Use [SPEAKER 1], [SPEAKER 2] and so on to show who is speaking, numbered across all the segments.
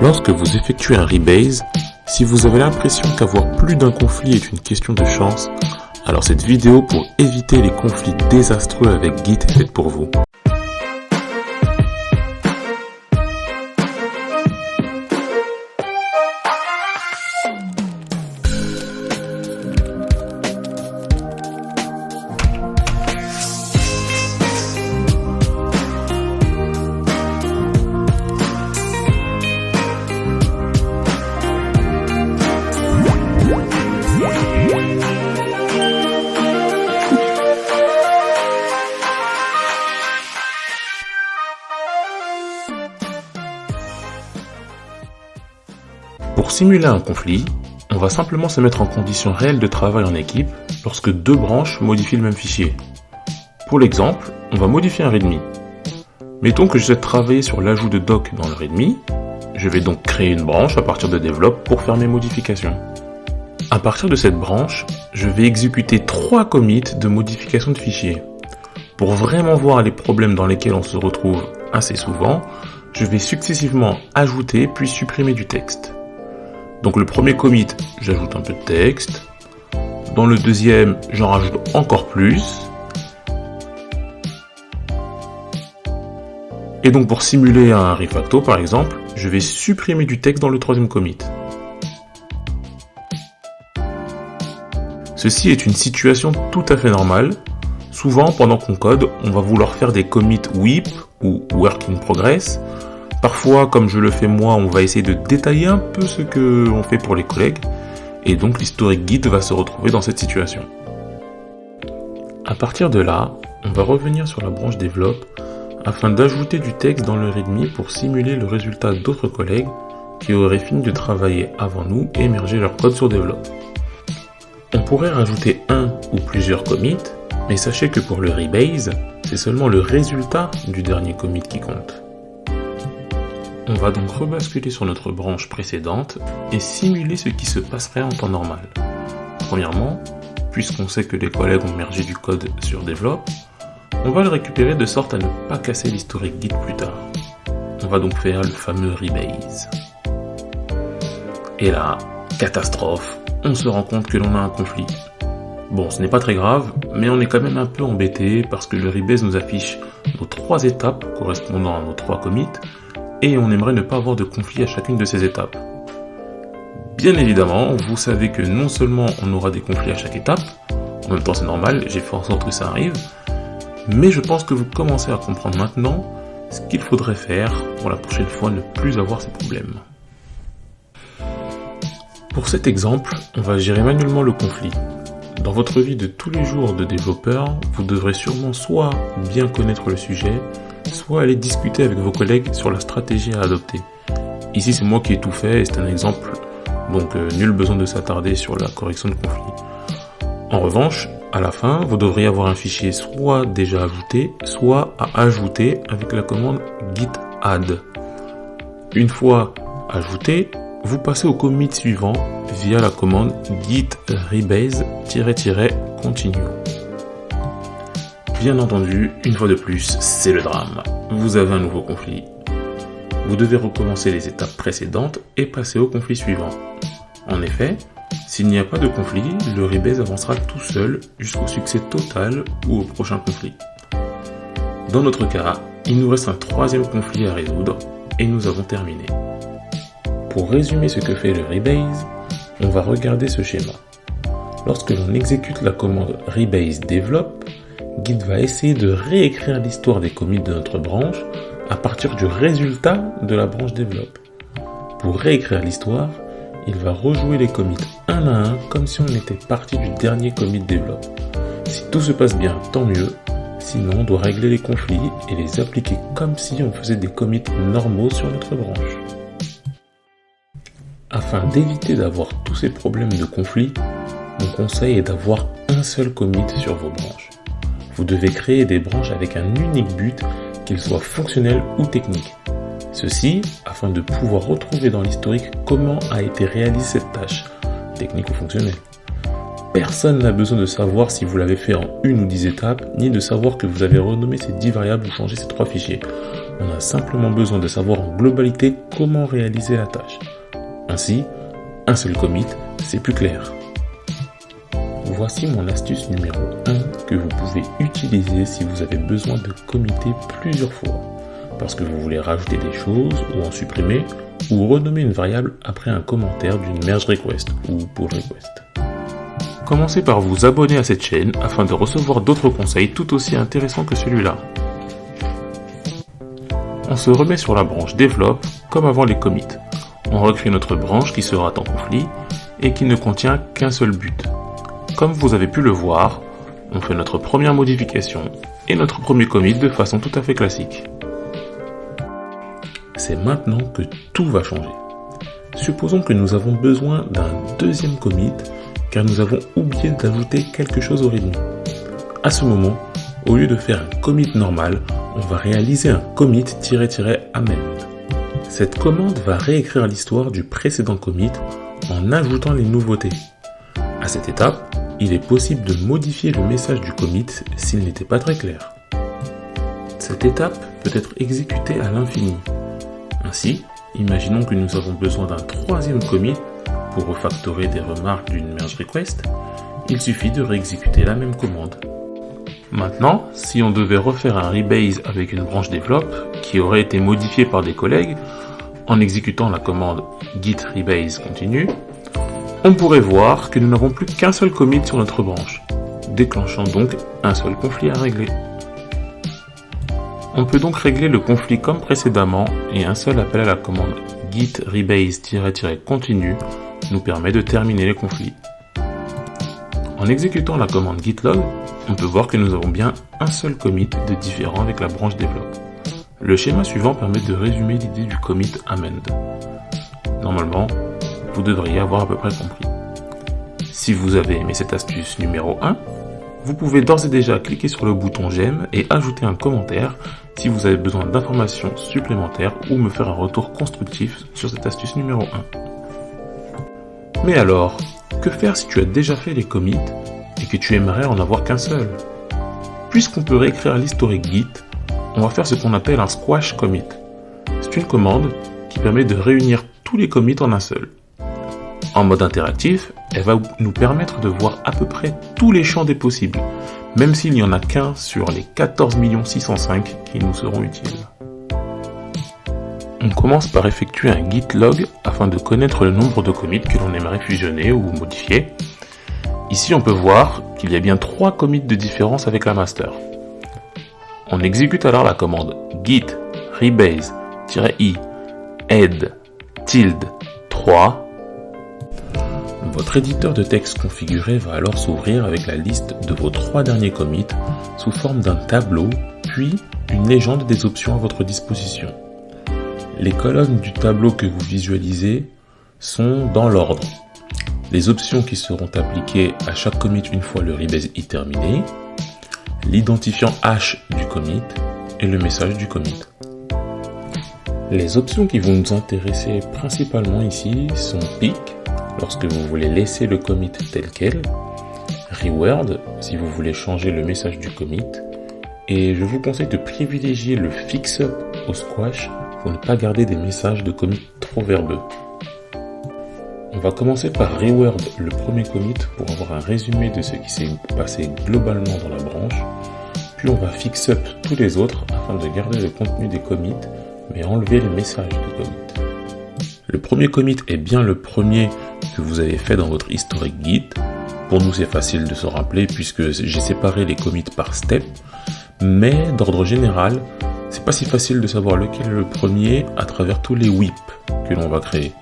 [SPEAKER 1] Lorsque vous effectuez un rebase, si vous avez l'impression qu'avoir plus d'un conflit est une question de chance, alors cette vidéo pour éviter les conflits désastreux avec Git est faite pour vous. Pour simuler un conflit, on va simplement se mettre en condition réelle de travail en équipe lorsque deux branches modifient le même fichier. Pour l'exemple, on va modifier un readme. Mettons que je souhaite travailler sur l'ajout de doc dans le readme, je vais donc créer une branche à partir de develop pour faire mes modifications. À partir de cette branche, je vais exécuter 3 commits de modification de fichiers. Pour vraiment voir les problèmes dans lesquels on se retrouve assez souvent, je vais successivement ajouter puis supprimer du texte. Donc le premier commit, j'ajoute un peu de texte. Dans le deuxième, j'en rajoute encore plus. Et donc pour simuler un refacto par exemple, je vais supprimer du texte dans le troisième commit. Ceci est une situation tout à fait normale. Souvent, pendant qu'on code, on va vouloir faire des commits WIP ou Work in Progress. Parfois, comme je le fais moi, on va essayer de détailler un peu ce que l'on fait pour les collègues. Et donc l'historique Git va se retrouver dans cette situation. À partir de là, on va revenir sur la branche Develop afin d'ajouter du texte dans le readme pour simuler le résultat d'autres collègues qui auraient fini de travailler avant nous et émerger leur code sur Develop. On pourrait rajouter un ou plusieurs commits, mais sachez que pour le rebase, c'est seulement le résultat du dernier commit qui compte. On va donc rebasculer sur notre branche précédente et simuler ce qui se passerait en temps normal. Premièrement, puisqu'on sait que les collègues ont mergé du code sur Develop, on va le récupérer de sorte à ne pas casser l'historique Git plus tard. On va donc faire le fameux rebase. Et là, catastrophe, on se rend compte que l'on a un conflit. Bon, ce n'est pas très grave, mais on est quand même un peu embêté parce que le rebase nous affiche nos 3 étapes correspondant à nos 3 commits, et on aimerait ne pas avoir de conflit à chacune de ces étapes. Bien évidemment, vous savez que non seulement on aura des conflits à chaque étape, en même temps c'est normal, j'ai fait en sorte que ça arrive, mais je pense que vous commencez à comprendre maintenant ce qu'il faudrait faire pour la prochaine fois ne plus avoir ces problèmes. Pour cet exemple, on va gérer manuellement le conflit. Dans votre vie de tous les jours de développeur, vous devrez sûrement soit bien connaître le sujet, soit aller discuter avec vos collègues sur la stratégie à adopter. Ici c'est moi qui ai tout fait et c'est un exemple, donc nul besoin de s'attarder sur la correction de conflit. En revanche, à la fin, vous devriez avoir un fichier soit déjà ajouté, soit à ajouter avec la commande git add. Une fois ajouté, vous passez au commit suivant via la commande git rebase-continue. Bien entendu, une fois de plus, c'est le drame. Vous avez un nouveau conflit. Vous devez recommencer les étapes précédentes et passer au conflit suivant. En effet, s'il n'y a pas de conflit, le rebase avancera tout seul jusqu'au succès total ou au prochain conflit. Dans notre cas, il nous reste un 3e conflit à résoudre et nous avons terminé. Pour résumer ce que fait le rebase, on va regarder ce schéma. Lorsque l'on exécute la commande rebase develop, Git va essayer de réécrire l'histoire des commits de notre branche à partir du résultat de la branche develop. Pour réécrire l'histoire, il va rejouer les commits un à un comme si on était parti du dernier commit develop. Si tout se passe bien, tant mieux, sinon on doit régler les conflits et les appliquer comme si on faisait des commits normaux sur notre branche. Afin d'éviter d'avoir tous ces problèmes de conflit, mon conseil est d'avoir un seul commit sur vos branches. Vous devez créer des branches avec un unique but, qu'il soit fonctionnel ou technique. Ceci afin de pouvoir retrouver dans l'historique comment a été réalisée cette tâche, technique ou fonctionnelle. Personne n'a besoin de savoir si vous l'avez fait en 1 ou 10 étapes, ni de savoir que vous avez renommé ces 10 variables ou changé ces 3 fichiers. on a simplement besoin de savoir en globalité comment réaliser la tâche. Ainsi, un seul commit, c'est plus clair. Voici mon astuce numéro 1 que vous pouvez utiliser si vous avez besoin de committer plusieurs fois, parce que vous voulez rajouter des choses ou en supprimer, ou renommer une variable après un commentaire d'une merge request ou pull request. Commencez par vous abonner à cette chaîne afin de recevoir d'autres conseils tout aussi intéressants que celui-là. On se remet sur la branche Develop comme avant les commits. On recrée notre branche qui sera en conflit et qui ne contient qu'un seul but. Comme vous avez pu le voir, on fait notre première modification et notre premier commit de façon tout à fait classique. C'est maintenant que tout va changer. Supposons que nous avons besoin d'un deuxième commit car nous avons oublié d'ajouter quelque chose au README. À ce moment, au lieu de faire un commit normal, on va réaliser un commit --amend. Cette commande va réécrire l'histoire du précédent commit en ajoutant les nouveautés. À cette étape, il est possible de modifier le message du commit s'il n'était pas très clair. Cette étape peut être exécutée à l'infini. Ainsi, imaginons que nous avons besoin d'un troisième commit pour refactorer des remarques d'une merge request. Il suffit de réexécuter la même commande. Maintenant, si on devait refaire un rebase avec une branche develop qui aurait été modifiée par des collègues, en exécutant la commande git rebase continue, on pourrait voir que nous n'avons plus qu'un seul commit sur notre branche, déclenchant donc un seul conflit à régler. On peut donc régler le conflit comme précédemment et un seul appel à la commande git rebase-continue nous permet de terminer les conflits. En exécutant la commande gitlog, on peut voir que nous avons bien un seul commit de différent avec la branche develop. Le schéma suivant permet de résumer l'idée du commit amend. Normalement, vous devriez avoir à peu près compris. Si vous avez aimé cette astuce numéro 1, vous pouvez d'ores et déjà cliquer sur le bouton j'aime et ajouter un commentaire si vous avez besoin d'informations supplémentaires ou me faire un retour constructif sur cette astuce numéro 1. Mais alors, que faire si tu as déjà fait les commits et que tu aimerais en avoir qu'un seul? Puisqu'on peut réécrire l'historique Git, on va faire ce qu'on appelle un squash commit. C'est une commande qui permet de réunir tous les commits en un seul. En mode interactif, elle va nous permettre de voir à peu près tous les champs des possibles, même s'il n'y en a qu'un sur les 14 605 qui nous seront utiles. On commence par effectuer un git log afin de connaître le nombre de commits que l'on aimerait fusionner ou modifier. Ici, on peut voir qu'il y a bien 3 commits de différence avec la master. On exécute alors la commande git rebase-i add ~3. Votre éditeur de texte configuré va alors s'ouvrir avec la liste de vos 3 derniers commits sous forme d'un tableau, puis une légende des options à votre disposition. Les colonnes du tableau que vous visualisez sont dans l'ordre. Les options qui seront appliquées à chaque commit une fois le rebase i terminé, l'identifiant hash du commit et le message du commit. Les options qui vont nous intéresser principalement ici sont pick, lorsque vous voulez laisser le commit tel quel, reword, si vous voulez changer le message du commit, et je vous conseille de privilégier le fix-up au squash pour ne pas garder des messages de commit trop verbeux. On va commencer par reword le premier commit pour avoir un résumé de ce qui s'est passé globalement dans la branche, puis on va fix-up tous les autres afin de garder le contenu des commits, mais enlever les messages de commit. Le premier commit est bien le premier que vous avez fait dans votre historique Git. Pour nous, c'est facile de se rappeler puisque j'ai séparé les commits par step, mais d'ordre général, c'est pas si facile de savoir lequel est le premier à travers tous les whips que l'on va créer.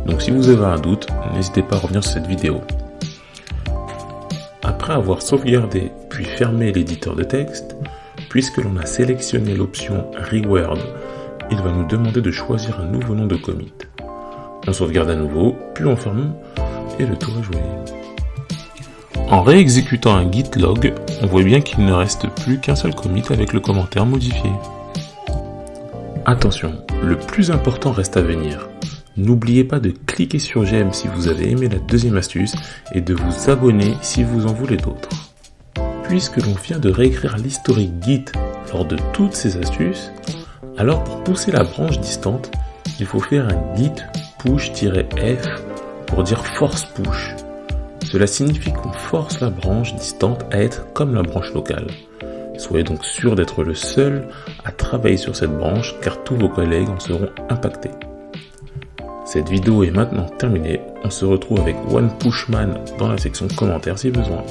[SPEAKER 1] Donc si vous avez un doute, n'hésitez pas à revenir sur cette vidéo. Après avoir sauvegardé puis fermé l'éditeur de texte, puisque l'on a sélectionné l'option Reword, il va nous demander de choisir un nouveau nom de commit. On sauvegarde à nouveau, puis on ferme, et le tour est joué. En réexécutant un git log, on voit bien qu'il ne reste plus qu'un seul commit avec le commentaire modifié. Attention, le plus important reste à venir. N'oubliez pas de cliquer sur j'aime si vous avez aimé la deuxième astuce et de vous abonner si vous en voulez d'autres. Puisque l'on vient de réécrire l'historique Git lors de toutes ces astuces, Alors pour pousser la branche distante, il faut faire un git push-f pour dire force push. Cela signifie qu'on force la branche distante à être comme la branche locale. Soyez donc sûr d'être le seul à travailler sur cette branche car tous vos collègues en seront impactés. Cette vidéo est maintenant terminée, on se retrouve avec OnePushman dans la section commentaires si besoin.